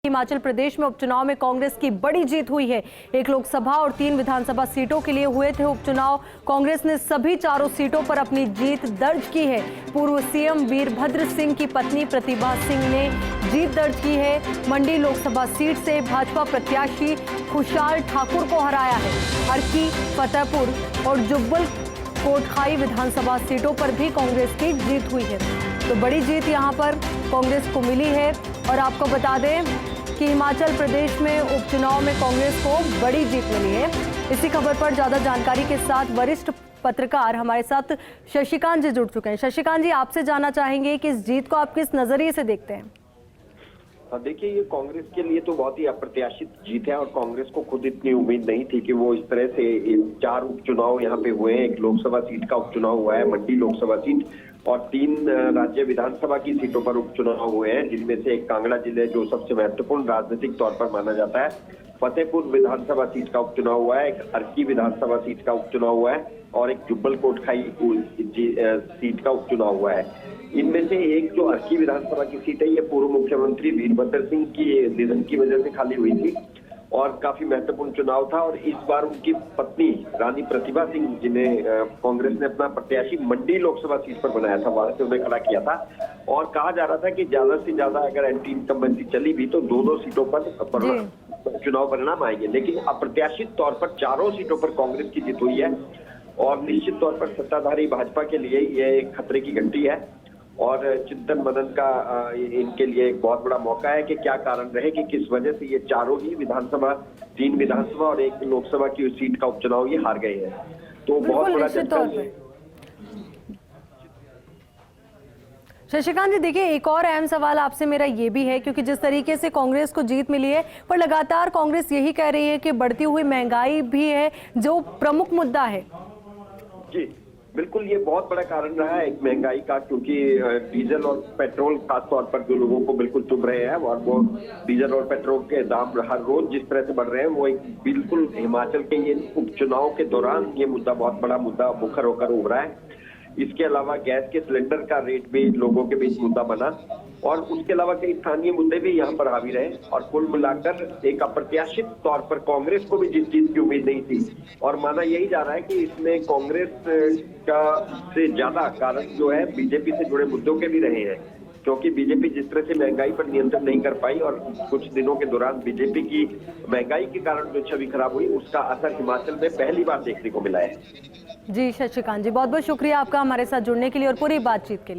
हिमाचल प्रदेश में उपचुनाव में कांग्रेस की बड़ी जीत हुई है। 1 लोकसभा और 3 विधानसभा सीटों के लिए हुए थे उपचुनाव। कांग्रेस ने सभी चारों सीटों पर अपनी जीत दर्ज की है। पूर्व सीएम वीरभद्र सिंह की पत्नी प्रतिभा सिंह ने जीत दर्ज की है। मंडी लोकसभा सीट से भाजपा प्रत्याशी खुशहाल ठाकुर को हराया है। अर्की, फतेहपुर और जुब्बल कोटखाई विधानसभा सीटों पर भी कांग्रेस की जीत हुई है। तो बड़ी जीत यहां पर कांग्रेस को मिली है। और आपको बता दें कि हिमाचल प्रदेश में उपचुनाव में कांग्रेस को बड़ी जीत मिली है। इसी खबर पर ज्यादा जानकारी के साथ वरिष्ठ पत्रकार हमारे साथ शशिकांत जी जुड़ चुके हैं। शशिकांत जी, आपसे जानना चाहेंगे कि इस जीत को आप किस नजरिए से देखते हैं? देखिए, ये कांग्रेस के लिए तो बहुत ही अप्रत्याशित जीत है और कांग्रेस को खुद इतनी उम्मीद नहीं थी कि वो इस तरह से 4 उपचुनाव यहाँ पे हुए हैं। 1 लोकसभा सीट का उपचुनाव हुआ है, मंडी लोकसभा सीट, और 3 राज्य विधानसभा की सीटों पर उपचुनाव हुए हैं, जिनमें से एक कांगड़ा जिले जो सबसे महत्वपूर्ण राजनीतिक तौर पर माना जाता है। फतेहपुर विधानसभा सीट का उपचुनाव हुआ है, एक अर्की विधानसभा सीट का उपचुनाव हुआ है और एक जुब्बल कोटखाई सीट का उपचुनाव हुआ है। इनमें से एक जो अर्की विधानसभा की सीट है, ये पूर्व मुख्यमंत्री वीरभद्र सिंह की निधन की वजह से खाली हुई थी और काफी महत्वपूर्ण चुनाव था। और इस बार उनकी पत्नी रानी प्रतिभा सिंह, जिन्हें कांग्रेस ने अपना प्रत्याशी मंडी लोकसभा सीट पर बनाया था, वहां से उन्हें खड़ा किया था। और कहा जा रहा था कि ज्यादा से ज्यादा अगर एंटी इनकम्बेंसी चली भी तो 2-2 सीटों पर चुनाव परिणाम आएंगे। लेकिन अप्रत्याशित तौर पर 4 सीटों पर कांग्रेस की जीत हुई है और निश्चित तौर पर सत्ताधारी भाजपा के लिए यह एक खतरे की घंटी है और चिंतन मनन का इनके लिए एक बहुत बड़ा मौका है कि क्या कारण रहे कि किस वजह से ये चारों ही विधानसभा, 3 विधानसभा और 1 लोकसभा की सीट का उपचुनाव ये हार गए हैं। तो बहुत बड़ा झटका। शशिकांत जी, देखिए, एक और अहम सवाल आपसे मेरा ये भी है, क्योंकि जिस तरीके से कांग्रेस को जीत मिली है, पर लगातार कांग्रेस यही कह रही है कि बढ़ती हुई महंगाई भी है जो प्रमुख मुद्दा है। जी बिल्कुल, ये बहुत बड़ा कारण रहा है एक महंगाई का, क्योंकि डीजल और पेट्रोल खास तौर पर जो लोगों को बिल्कुल चुभ रहे हैं, और वो डीजल और पेट्रोल के दाम हर रोज जिस तरह से बढ़ रहे हैं, वो एक बिल्कुल हिमाचल के ये उपचुनाव के दौरान ये मुद्दा बहुत बड़ा मुद्दा मुखर होकर उभरा है। इसके अलावा गैस के सिलेंडर का रेट भी लोगों के बीच मुद्दा बना और उसके अलावा कई स्थानीय मुद्दे भी यहाँ पर हावी रहे। और कुल मिलाकर एक अप्रत्याशित तौर पर कांग्रेस को भी जिस चीज की उम्मीद नहीं थी और माना यही जा रहा है कि इसमें कांग्रेस का से ज्यादा कारण जो है बीजेपी से जुड़े मुद्दों के भी रहे हैं, क्योंकि बीजेपी जिस तरह से महंगाई पर नियंत्रण नहीं कर पाई और कुछ दिनों के दौरान बीजेपी की महंगाई के कारण जो छवि खराब हुई, उसका असर हिमाचल में पहली बार देखने को मिला है। जी शशिकांत जी, बहुत बहुत शुक्रिया आपका हमारे साथ जुड़ने के लिए और पूरी बातचीत के लिए।